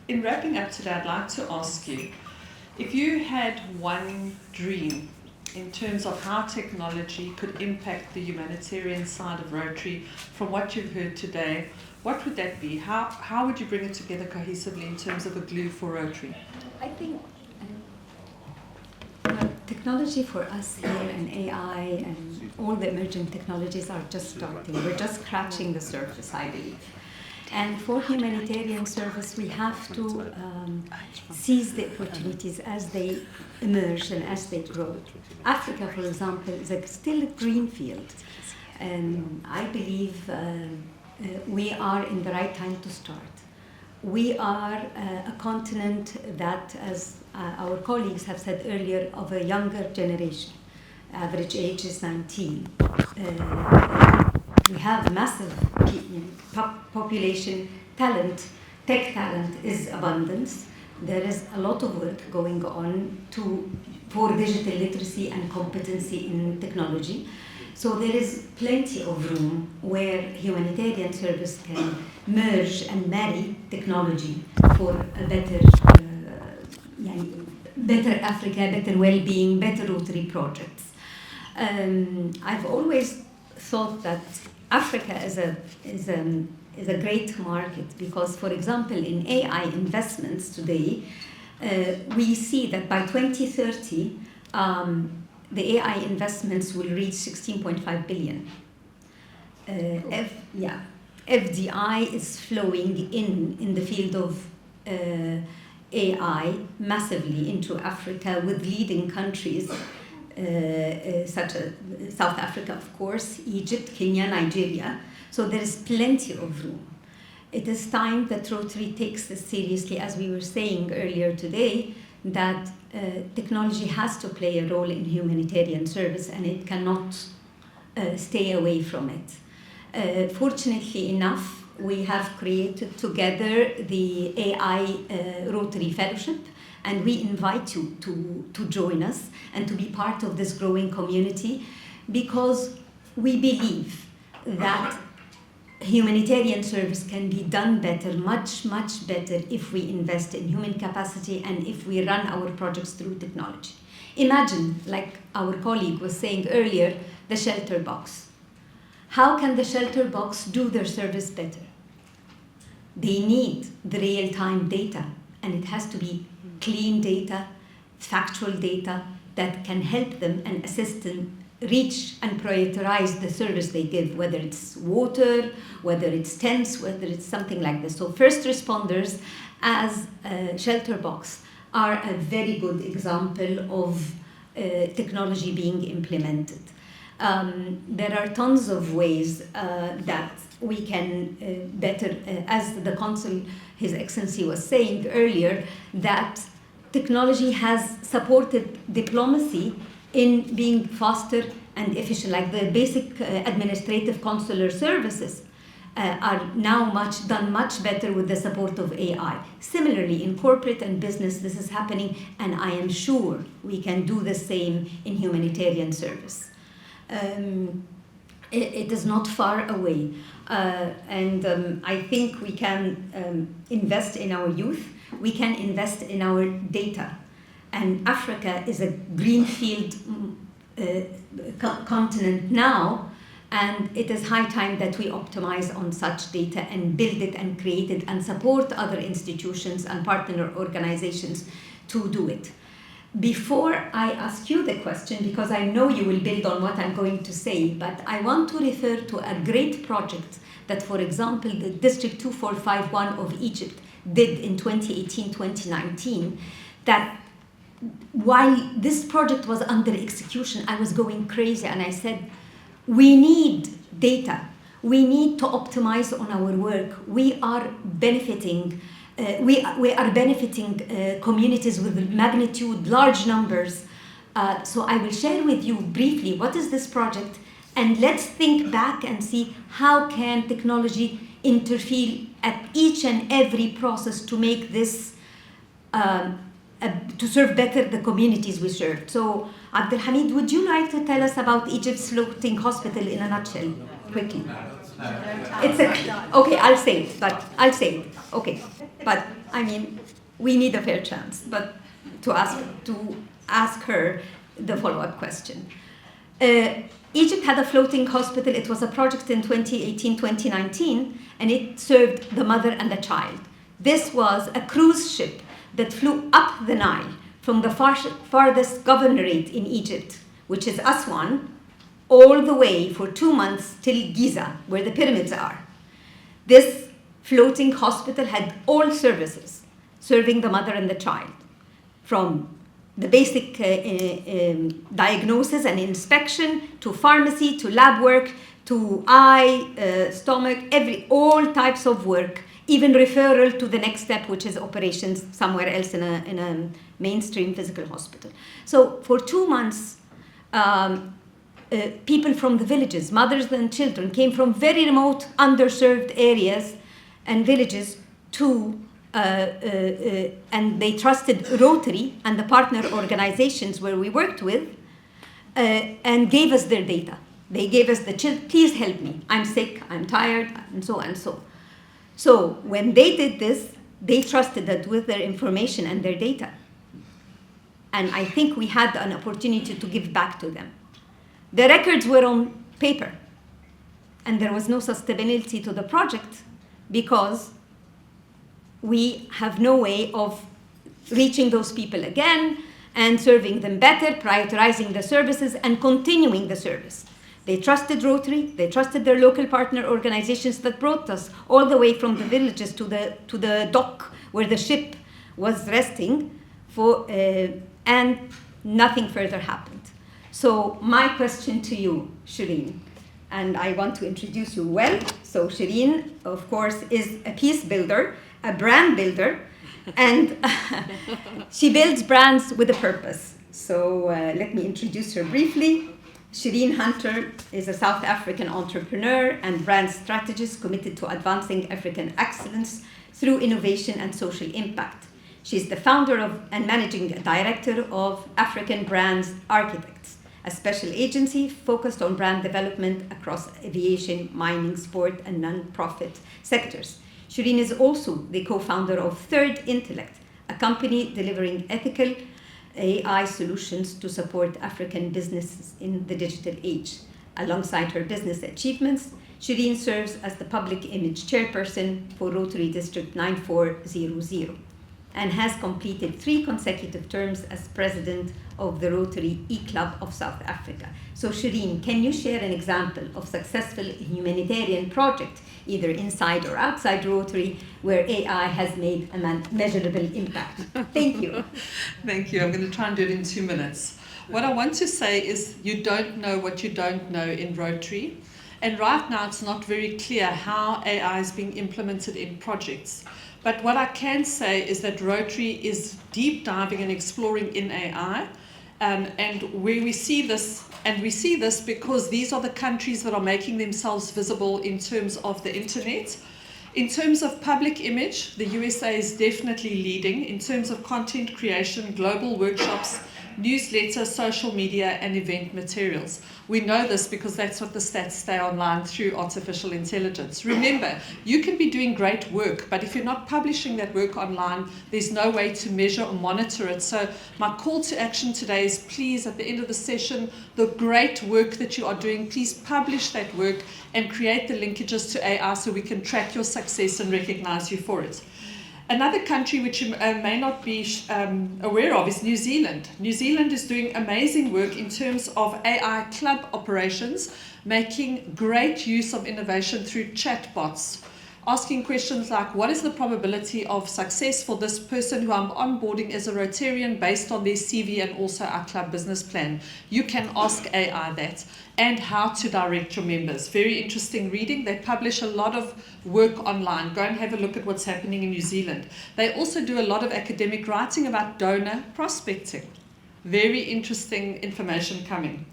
in wrapping up today, I'd like to ask you, if you had one dream in terms of how technology could impact the humanitarian side of Rotary, from what you've heard today, what would that be? How would you bring it together cohesively in terms of a glue for Rotary? I think technology for us here and AI and all the emerging technologies are just starting. We're just scratching the surface, I believe. And for humanitarian service, we have to seize the opportunities as they emerge and as they grow. Africa, for example, is still a green field. And I believe we are in the right time to start. We are a continent that, as our colleagues have said earlier, of a younger generation. Average age is 19. We have massive population, talent, tech talent is abundant. There is a lot of work going on for digital literacy and competency in technology. So there is plenty of room where humanitarian service can merge and marry technology for a better Africa, better well-being, better Rotary projects. I've always thought that Africa is a great market because, for example, in AI investments today, we see that by 2030, the AI investments will reach 16.5 billion. FDI is flowing in the field of AI massively into Africa with leading countries such as South Africa, of course, Egypt, Kenya, Nigeria. So there is plenty of room. It is time that Rotary takes this seriously, as we were saying earlier today, that technology has to play a role in humanitarian service and it cannot stay away from it. Fortunately enough, we have created together the AI Rotary Fellowship, and we invite you to join us and to be part of this growing community because we believe that humanitarian service can be done better, much, much better if we invest in human capacity and if we run our projects through technology. Imagine, like our colleague was saying earlier, the shelter box. How can the shelter box do their service better? They need the real-time data, and it has to be clean data, factual data that can help them and assist them reach and prioritize the service they give, whether it's water, whether it's tents, whether it's something like this. So first responders as a shelter box are a very good example of technology being implemented. There are tons of ways that we can better, as the Consul, His Excellency was saying earlier, that technology has supported diplomacy in being faster and efficient, like the basic administrative consular services are now done much better with the support of AI. Similarly, in corporate and business, this is happening, and I am sure we can do the same in humanitarian service. It is not far away, and I think we can invest in our youth, we can invest in our data. And Africa is a greenfield continent now, and it is high time that we optimize on such data and build it and create it and support other institutions and partner organizations to do it. Before I ask you the question, because I know you will build on what I'm going to say, but I want to refer to a great project that, for example, the District 2451 of Egypt did in 2018-2019, that while this project was under execution, I was going crazy and I said, we need data. We need to optimize on our work. We are benefiting communities with magnitude, large numbers. So I will share with you briefly what is this project, and let's think back and see how can technology interfere at each and every process to make this to serve better the communities we serve. So, Abdul Hamid, would you like to tell us about Egypt's floating hospital in a nutshell, quickly? It's okay. I'll say it. Okay, but I mean, we need a fair chance. But to ask her the follow-up question. Egypt had a floating hospital. It was a project in 2018-2019, and it served the mother and the child. This was a cruise ship that flew up the Nile from the farthest governorate in Egypt, which is Aswan, all the way for 2 months till Giza, where the pyramids are. This floating hospital had all services serving the mother and the child, from the basic diagnosis and inspection, to pharmacy, to lab work, to eye, stomach, all types of work, even referral to the next step, which is operations somewhere else in a mainstream physical hospital. So for 2 months, people from the villages, mothers and children, came from very remote, underserved areas and villages to and they trusted Rotary and the partner organizations where we worked with and gave us their data. They gave us the please help me, I'm sick, I'm tired, and so and so. So when they did this, they trusted us with their information and their data. And I think we had an opportunity to give back to them. The records were on paper, and there was no sustainability to the project because we have no way of reaching those people again and serving them better, prioritizing the services and continuing the service. They trusted Rotary, they trusted their local partner organizations that brought us all the way from the villages to the dock where the ship was resting, and nothing further happened. So my question to you, Shereen, and I want to introduce you well. So Shereen, of course, is a peace builder, a brand builder, and she builds brands with a purpose. So let me introduce her briefly. Shereen Hunter is a South African entrepreneur and brand strategist committed to advancing African excellence through innovation and social impact. She's the founder and managing director of African Brands Architects, a special agency focused on brand development across aviation, mining, sport, and non-profit sectors. Shereen is also the co-founder of Third Intellect, a company delivering ethical AI solutions to support African businesses in the digital age. Alongside her business achievements, Shereen serves as the public image chairperson for Rotary District 9400 and has completed 3 consecutive terms as president of the Rotary E-Club of South Africa. So Shereen, can you share an example of successful humanitarian project, either inside or outside Rotary, where AI has made a measurable impact? Thank you. Thank you. I'm going to try and do it in 2 minutes. What I want to say is you don't know what you don't know in Rotary. And right now it's not very clear how AI is being implemented in projects. But what I can say is that Rotary is deep diving and exploring in AI, and where we see this, and we see this because these are the countries that are making themselves visible in terms of the internet. In terms of public image, the USA is definitely leading in terms of content creation, global workshops, newsletter, social media, and event materials. We know this because that's what the stats say online through artificial intelligence. Remember, you can be doing great work, but if you're not publishing that work online, there's no way to measure or monitor it. So my call to action today is please, at the end of the session, the great work that you are doing, please publish that work and create the linkages to AI so we can track your success and recognize you for it. Another country which you may not be aware of is New Zealand. New Zealand is doing amazing work in terms of AI club operations, making great use of innovation through chatbots, asking questions like, what is the probability of success for this person who I'm onboarding as a Rotarian based on their CV and also our club business plan? You can ask AI that. And how to direct your members. Very interesting reading. They publish a lot of work online. Go and have a look at what's happening in New Zealand. They also do a lot of academic writing about donor prospecting. Very interesting information coming.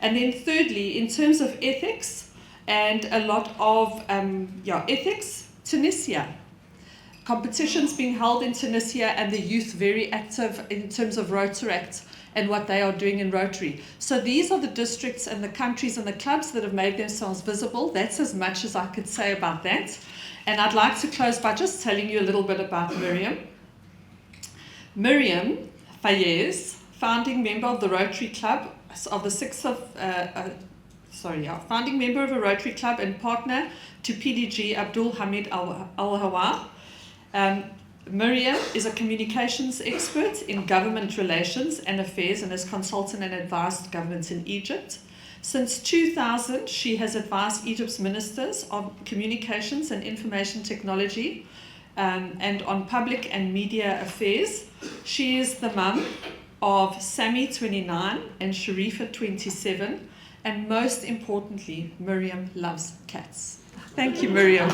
And then thirdly, in terms of ethics and a lot of ethics, Tunisia. Competitions being held in Tunisia and the youth very active in terms of Rotaract and what they are doing in Rotary. So these are the districts and the countries and the clubs that have made themselves visible. That's as much as I could say about that. And I'd like to close by just telling you a little bit about Mariam. Mariam Fayez, founding member of the Rotary Club of the 6th of founding member of a Rotary Club and partner to PDG Abdul Hamid Al-Hawa. Mariam is a communications expert in government relations and affairs and has consulted and advised governments in Egypt. Since 2000, she has advised Egypt's ministers on communications and information technology and on public and media affairs. She is the mum of Sammy, 29, and Sharifa, 27. And most importantly, Mariam loves cats. Thank you, Mariam.